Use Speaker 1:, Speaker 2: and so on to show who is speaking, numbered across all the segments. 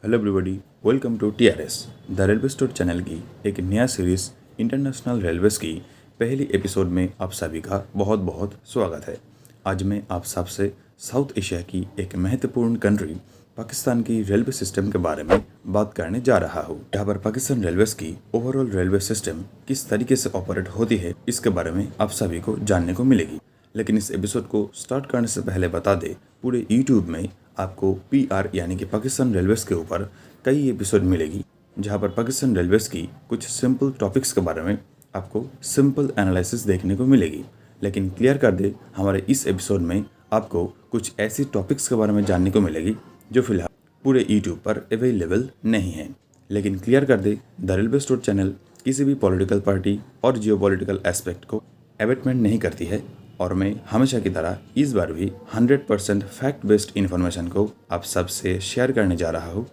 Speaker 1: Hello everybody, welcome to TRS the railway store channel की एक नया सीरीज इंटरनेशनल रेलवेज की पहली एपिसोड में आप सभी का बहुत बहुत स्वागत है। आज मैं आप सबसे साउथ एशिया की एक महत्वपूर्ण कंट्री पाकिस्तान की रेलवे सिस्टम के बारे में बात करने जा रहा हूँ, जहाँ पर पाकिस्तान रेलवेज की ओवरऑल रेलवे सिस्टम किस तरीके से ऑपरेट होती है इसके बारे में आप सभी को जानने को मिलेगी। लेकिन इस एपिसोड को स्टार्ट करने से पहले बता दे, पूरे यूट्यूब में आपको PR यानी कि पाकिस्तान रेलवेज के ऊपर कई एपिसोड मिलेगी, जहां पर पाकिस्तान रेलवेज की कुछ सिंपल टॉपिक्स के बारे में आपको सिंपल एनालिसिस देखने को मिलेगी। लेकिन क्लियर कर दे, हमारे इस एपिसोड में आपको कुछ ऐसी टॉपिक्स के बारे में जानने को मिलेगी जो फिलहाल पूरे यूट्यूब पर अवेलेबल नहीं है। लेकिन क्लियर कर दे, द रेलवे स्टोर चैनल किसी भी पॉलिटिकल पार्टी और जियोपॉलिटिकल एस्पेक्ट को एबेटमेंट नहीं करती है, और मैं हमेशा की तरह इस बार भी 100% फैक्ट बेस्ड इन्फॉर्मेशन को आप सबसे शेयर करने जा रहा हूँ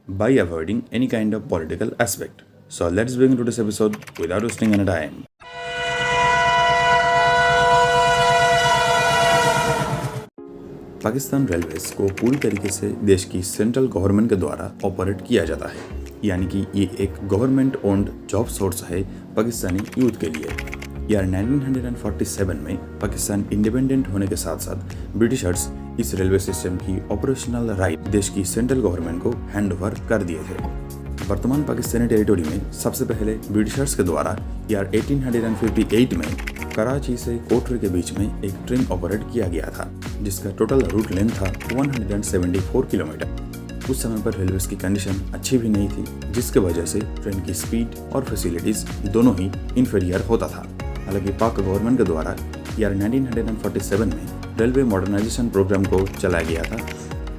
Speaker 1: bye avoiding any kind of political aspect. So let's begin today's episode without wasting any time. Pakistan railways को पूरी तरीके से देश की सेंट्रल गवर्नमेंट के द्वारा ऑपरेट किया जाता है, यानी कि ये एक गवर्नमेंट ओन्ड जॉब सोर्स है पाकिस्तानी यूथ के लिए। ईयर 1947 में पाकिस्तान इंडिपेंडेंट होने के साथ साथ ब्रिटिशर्स इस रेलवे सिस्टम की ऑपरेशनल राइट देश की सेंट्रल गवर्नमेंट को हैंड ओवर कर दिए थे। वर्तमान पाकिस्तानी टेरिटोरी में सबसे पहले ब्रिटिशर्स के द्वारा ईयर 1858 में कराची से कोटरे के बीच में एक ट्रेन ऑपरेट किया गया था, जिसका टोटल रूट लेंथ था 174 किलोमीटर। उस समय पर रेलवे की कंडीशन अच्छी भी नहीं थी, जिसके वजह से ट्रेन की स्पीड और फैसिलिटीज दोनों ही इंफीरियर होता था। हालांकि पाक गवर्नमेंट के द्वारा ईयर 1947 में रेलवे मॉडर्नाइजेशन प्रोग्राम को चलाया गया था,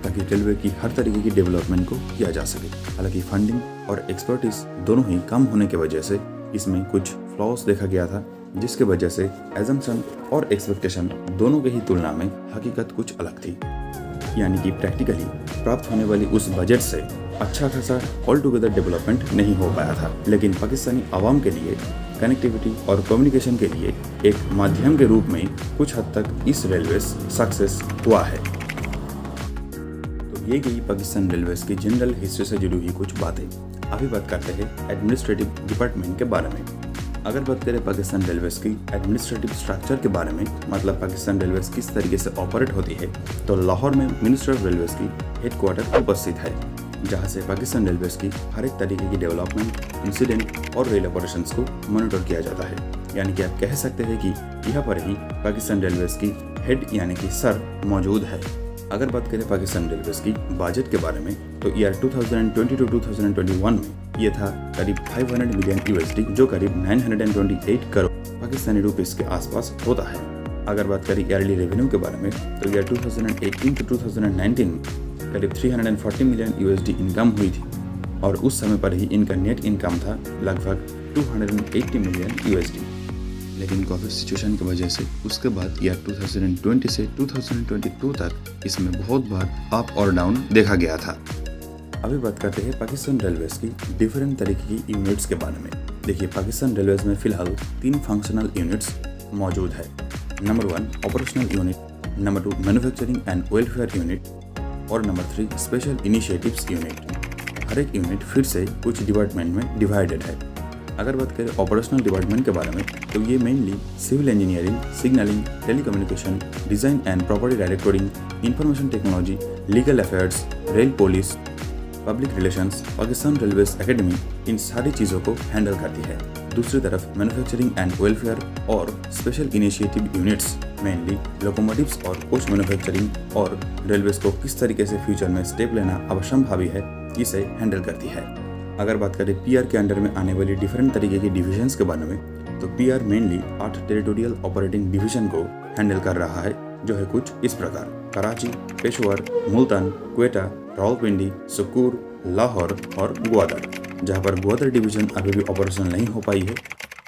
Speaker 1: ताकि रेलवे की हर तरीके की डेवलपमेंट को किया जा सके। हालांकि फंडिंग और एक्सपर्टीज दोनों ही कम होने की वजह से इसमें कुछ फ्लॉज देखा गया था, जिसके वजह से एजम्पशन और एक्सपेक्टेशन दोनों की ही तुलना में हकीकत कुछ अलग थी। यानी कि प्रैक्टिकली प्राप्त होने वाली उस बजट से अच्छा खासा ऑल टुगेदर डेवलपमेंट नहीं हो पाया था। लेकिन पाकिस्तानी आवाम के लिए कनेक्टिविटी और कम्युनिकेशन के लिए एक माध्यम के रूप में कुछ हद तक इस रेलवे सक्सेस हुआ है। तो ये गई पाकिस्तान रेलवेज की जनरल हिस्ट्री से जुड़ी हुई कुछ बातें। अभी बात करते हैं एडमिनिस्ट्रेटिव डिपार्टमेंट के बारे में। अगर बात करें पाकिस्तान रेलवेज की एडमिनिस्ट्रेटिव स्ट्रक्चर के बारे में, मतलब पाकिस्तान रेलवेज किस तरीके से ऑपरेट होती है, तो लाहौर में मिनिस्टर ऑफ रेलवेज की हेडक्वार्टर उपस्थित है, जहां से पाकिस्तान रेलवेज की हर एक तरीके की डेवलपमेंट, इंसिडेंट और रेल ऑपरेशंस को मॉनिटर किया जाता है। यानी कि आप कह सकते हैं कि यहाँ पर ही पाकिस्तान रेलवेज की हेड यानी कि सर मौजूद है। अगर बात करें पाकिस्तान रेलवेज की बजट के बारे में, तो ईयर 2020-2021 में ये था करीब 500 मिलियन USD, जो करीब 928 करोड़ पाकिस्तानी रुपीस के आसपास होता है। अगर बात करें ईयरली रेवेन्यू के बारे में, तो ईयर 2018-2019 में करीब 340 मिलियन USD इनकम हुई थी, और उस समय पर ही इनका नेट इनकम था लगभग 280 मिलियन USD। लेकिन कोविड सिचुएशन की वजह से उसके बाद ईयर 2020 से 2022 तक इसमें बहुत बार अप और डाउन देखा गया था। अभी बात करते हैं पाकिस्तान रेलवेज की डिफरेंट तरीके की यूनिट्स के बारे में। देखिए, पाकिस्तान रेलवेज में फिलहाल 3 फंक्शनल यूनिट्स मौजूद है। Number 1 operational unit, number 2 manufacturing and welfare unit, और नंबर 3 स्पेशल इनिशिएटिव्स यूनिट। हर एक यूनिट फिर से कुछ डिपार्टमेंट में डिवाइडेड है। अगर बात करें ऑपरेशनल डिपार्टमेंट के बारे में, तो ये mainly civil engineering, signalling, telecommunication, design and property directoring, information technology, legal affairs, rail police, public relations, Pakistan railways academy, इन सारी चीज़ों को हैंडल करती है। दूसरी तरफ मैन्युफैक्चरिंग एंड वेलफेयर और special initiative units mainly locomotives और कोच मैन्युफैक्चरिंग और रेलवेज को किस तरीके से फ्यूचर में स्टेप लेना अवश्यंभावी है, इसे हैंडल करती है। अगर बात करें PR के अंडर में आने वाली डिफरेंट तरीके की डिविजन्स के बारे में, तो PR mainly 8 territorial operating division को हैंडल कर रहा है, जो है कुछ इस प्रकार: कराची, पेशवर, मुल्तान, क्वेटा, रावलपिंडी, सुकूर, लाहौर और ग्वादर, जहां पर ग्वादर डिवीजन अभी भी ऑपरेशनल नहीं हो पाई है।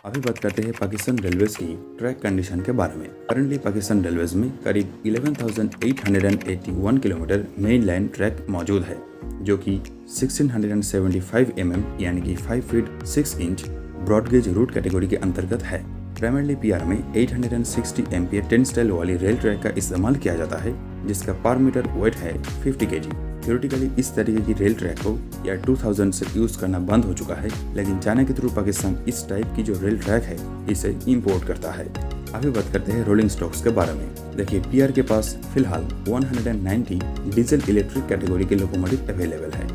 Speaker 1: अभी बात करते हैं पाकिस्तान रेलवेज की ट्रैक कंडीशन के बारे में। करंटली पाकिस्तान रेलवेज में करीब 11,881 किलोमीटर मेन लाइन ट्रैक मौजूद है, जो कि 1675 mm यानी कि 5 feet 6 inch broad gauge route category के अंतर्गत है। प्राइमरली PR में 860 एम्पियर 10 स्टाइल वाली रेल ट्रैक का इस्तेमाल किया जाता है, जिसका पर मीटर वेट है 50 kg। थ्योरेटिकली इस तरीके की रेल ट्रैक को या 2000 से यूज़ करना बंद हो चुका है, लेकिन चाइना के थ्रू पाकिस्तान इस टाइप की जो रेल ट्रैक है इसे इंपोर्ट करता है। अभी बात करते हैं रोलिंग स्टॉक्स के बारे में। देखिए, पीआर के पास फिलहाल 190 डीजल इलेक्ट्रिक कैटेगरी के लोकोमोटिव अवेलेबल है,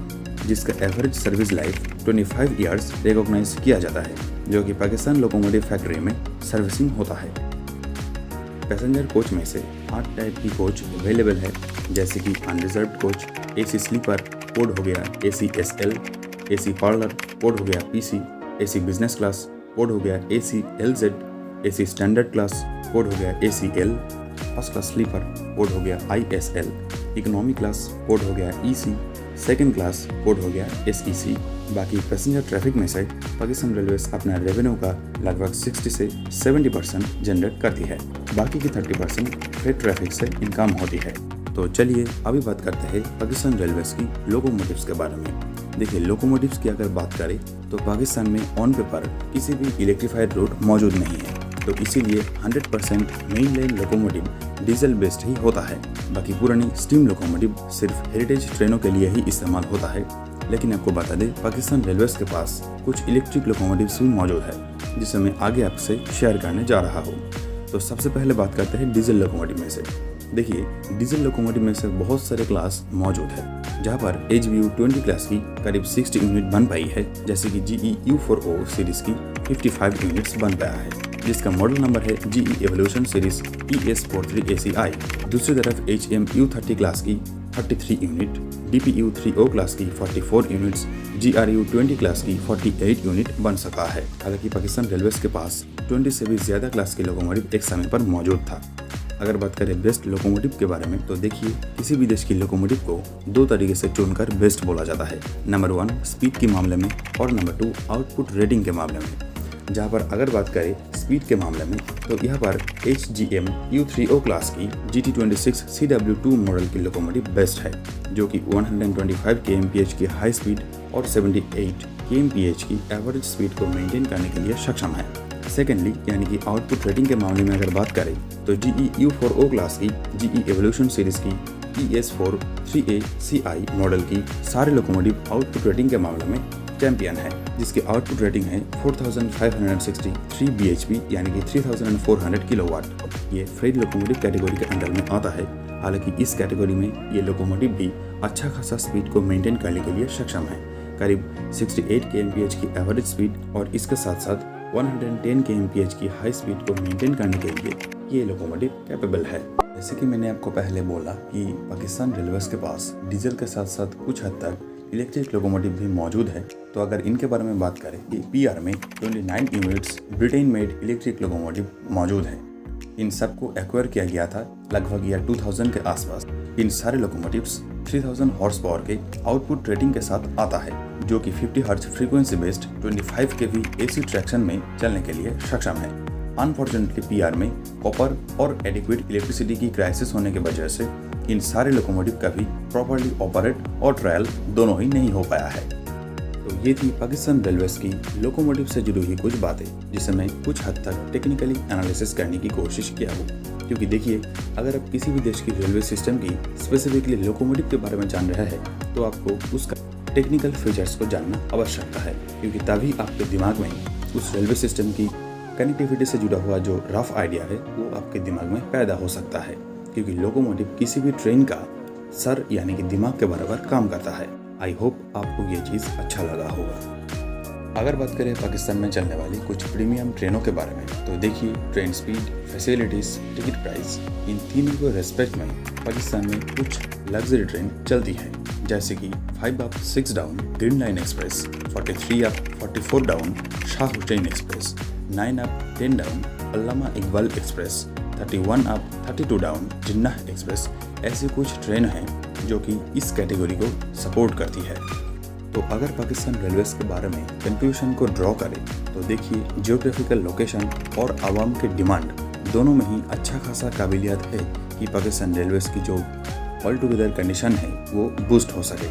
Speaker 1: जिसका average service life 25 years recognise किया जाता है, जो कि पाकिस्तान लोकोमोटिव फैक्ट्री में सर्विसिंग होता है। पैसेंजर कोच में से 8 टाइप की कोच अवेलेबल है, जैसे कि unreserved coach, AC sleeper code हो गया AC SL, AC parlour code हो गया PC, AC business class code हो गया AC LZ, AC standard class code हो गया ACL, first class sleeper code हो गया आईएसएल, इकोनॉमी क्लास कोड हो गया ईसी, सेकंड क्लास कोड हो गया एसईसी। बाकी पैसेंजर ट्रैफिक में से पाकिस्तान रेलवेज अपना रेवेन्यू का लगभग 60 से 70% जनरेट करती है, बाकी की 30% फ्रेट ट्रैफिक से इनकम होती है। तो चलिए अभी बात करते हैं पाकिस्तान रेलवेज की लोकोमोटिव्स के बारे में। देखिए, लोकोमोटिव्स की अगर बात करें तो पाकिस्तान में ऑन पेपर किसी भी इलेक्ट्रीफाइड रूट मौजूद नहीं है, तो इसीलिए 100% main line locomotive diesel based ही होता है। बाकी पुरानी स्टीम लोकोमोटिव सिर्फ हेरिटेज ट्रेनों के लिए ही इस्तेमाल होता है। लेकिन आपको बता दें, पाकिस्तान रेलवेज के पास कुछ इलेक्ट्रिक लोकोमोटिव्स भी मौजूद है, जिसे मैं आगे आपसे शेयर करने जा रहा हूँ। तो सबसे पहले बात करते हैं डीजल लोकोमोटिव में से। देखिए, डीजल लोकोमोटिव में से बहुत सारे क्लास मौजूद है, जहाँ पर HBU 20 क्लास की करीब 60 यूनिट बन पाई है, जैसे कि GE U4O सीरीज की 55 यूनिट्स बन पाया है, जिसका मॉडल नंबर है GE एवोल्यूशन सीरीज ES43ACI। दूसरी तरफ HM U30 क्लास की 33 यूनिट, DPU 3O क्लास की 44 यूनिट्स, GRU 20 क्लास की 48 यूनिट बन सका है। हालांकि पाकिस्तान रेलवेज के पास 20 से भी ज़्यादा क्लास के लोकोमोटिव एक समय पर मौजूद था। अगर बात करें बेस्ट लोकोमोटिव के बारे में, तो देखिए, किसी भी देश की लोकोमोटिव को 2 तरीके से चुनकर बेस्ट बोला जाता है। नंबर 1 स्पीड के मामले में और नंबर 2 आउटपुट रेटिंग के मामले में। जहाँ पर अगर बात करें स्पीड के मामले में, तो यहाँ पर HGM U3O क्लास की GT26 CW2 मॉडल की लोकोमोटिव बेस्ट है, जो कि 125 kmph की हाई स्पीड और 78 kmph की एवरेज स्पीड को मेंटेन करने के लिए सक्षम है। सेकेंडली, यानी कि आउटपुट रेटिंग के मामले में अगर बात करें, तो GE U4O क्लास की GE एवोल्यूशन सीरीज की ES43ACI मॉडल की सारे लोकोमोटिव आउटपुट रेटिंग के मामले में चैंपियन है, जिसकी आउटपुट रेटिंग है 4563 bhp, यानी कि 3400 किलोवाट। ये फ्रेट लोकोमोटिव कैटेगरी के अंडर में आता है। हालांकि इस कैटेगरी में ये लोकोमोटिव भी अच्छा खासा स्पीड को मेंटेन करने के लिए सक्षम है, करीब 68 kmph की एवरेज स्पीड और इसके साथ साथ 110 kmph की हाई स्पीड को मेंटेन करने के लिए ये लोकोमोटिव कैपेबल है। जैसे कि मैंने आपको पहले बोला कि पाकिस्तान रेलवेज के पास डीजल के साथ साथ कुछ हद तक इलेक्ट्रिक लोकोमोटिव भी मौजूद है। तो अगर इनके बारे में बात करें कि पीआर में 29 units Britain made electric locomotive मौजूद है। इन सबको एक्वायर किया गया था लगभग ईयर 2000 के आसपास। इन सारे लोकोमोटिव्स 3000 हॉर्स पावर के आउटपुट रेटिंग के साथ आता है, जो कि 50 hertz frequency based 25 kV AC traction में चलने के लिए सक्षम है। अनफॉर्चुनेटली पीआर में कॉपर और एडिक्वेट इलेक्ट्रिसिटी की क्राइसिस होने की वजह से इन सारे लोकोमोटिव का भी प्रॉपर्ली ऑपरेट और ट्रायल दोनों ही नहीं हो पाया है। तो ये थी पाकिस्तान रेलवेज की लोकोमोटिव से जुड़ी हुई कुछ बातें, जिसे मैं कुछ हद तक टेक्निकली एनालिसिस करने की कोशिश किया हूँ। क्योंकि देखिए, अगर आप किसी भी देश की रेलवे सिस्टम की स्पेसिफिकली लोकोमोटिव के बारे में जान रहे हैं, तो आपको उसका टेक्निकल फीचर्स को जानना आवश्यकता है, क्योंकि तभी आपके दिमाग में उस रेलवे सिस्टम की कनेक्टिविटी से जुड़ा हुआ जो रफ आइडिया है वो आपके दिमाग में पैदा हो सकता है। क्योंकि लोकोमोटिव किसी भी ट्रेन का सर यानी कि दिमाग के बराबर काम करता है। आई होप आपको ये चीज़ अच्छा लगा होगा। अगर बात करें पाकिस्तान में चलने वाली कुछ प्रीमियम ट्रेनों के बारे में, तो देखिए, train speed, facilities, ticket price, इन तीनों के रेस्पेक्ट में पाकिस्तान में कुछ लग्जरी ट्रेन चलती है, जैसे कि 5 up 6 down green line express, 43 up 44 down Shah Hussain express, 9 up 10 down Allama Iqbal express, 31 up 32 down Jinnah express. ऐसे कुछ ट्रेन हैं जो कि इस कैटेगरी को सपोर्ट करती है। तो अगर पाकिस्तान रेलवेज के बारे में कंक्लूजन को ड्रॉ करें, तो देखिए, जियोग्राफिकल लोकेशन और आवाम के डिमांड दोनों में ही अच्छा खासा काबिलियत है कि पाकिस्तान रेलवेज की जो ऑल टुगेदर कंडीशन है वो बूस्ट हो सके।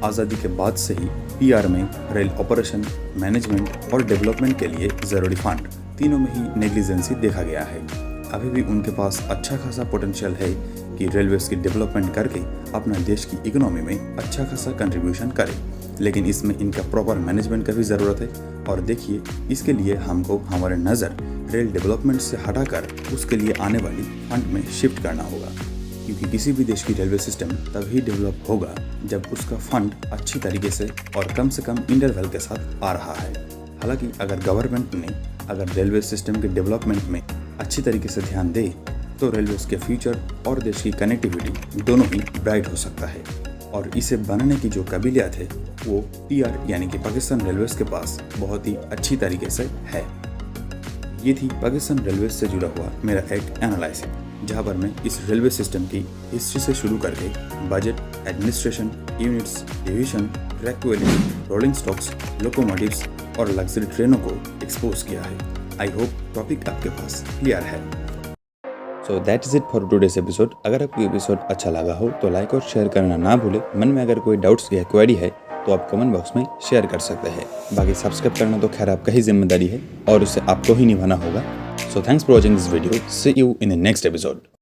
Speaker 1: आज़ादी के बाद से ही पीआर में रेल ऑपरेशन, मैनेजमेंट और डेवलपमेंट के लिए ज़रूरी फंड तीनों में ही नेग्लिजेंसी देखा गया है। अभी भी उनके पास अच्छा खासा पोटेंशियल है कि रेलवेज की डेवलपमेंट करके अपना देश की इकोनॉमी में अच्छा खासा कंट्रीब्यूशन करें, लेकिन इसमें इनका प्रॉपर मैनेजमेंट का भी ज़रूरत है। और देखिए, इसके लिए हमको हमारे नज़र रेल डेवलपमेंट से हटाकर उसके लिए आने वाली फंड में शिफ्ट करना होगा, क्योंकि किसी भी देश की रेलवे सिस्टम तभी डेवलप होगा जब उसका फंड अच्छी तरीके से और कम इंटरवल के साथ आ रहा है। हालांकि अगर गवर्नमेंट ने अगर रेलवे सिस्टम के डेवलपमेंट में अच्छी तरीके से ध्यान दे तो रेलवेज के फ्यूचर और देश की कनेक्टिविटी दोनों ही ब्राइट हो सकता है। और इसे बनाने की जो काबिलियत है वो PR यानी कि पाकिस्तान रेलवेज के पास बहुत ही अच्छी तरीके से है। ये थी पाकिस्तान रेलवेज से जुड़ा हुआ मेरा एक एनालिसिस, जहाँ पर मैं इस रेलवे सिस्टम की हिस्ट्री से शुरू करके budget, administration, units, division, track quality, rolling stocks, locomotives और लग्जरी ट्रेनों को एक्सपोज किया है। आई होप टॉपिक आपके पास क्लियर है। So that is it for today's episode. अगर आपको एपिसोड अच्छा लगा हो तो लाइक और शेयर करना ना भूले। मन में अगर कोई डाउट्स या क्वेरी है तो आप कमेंट बॉक्स में शेयर कर सकते हैं। बाकी सब्सक्राइब करना तो खैर आपका ही जिम्मेदारी है और उसे आपको ही निभाना होगा। So thanks for watching this video. See you in the next episode.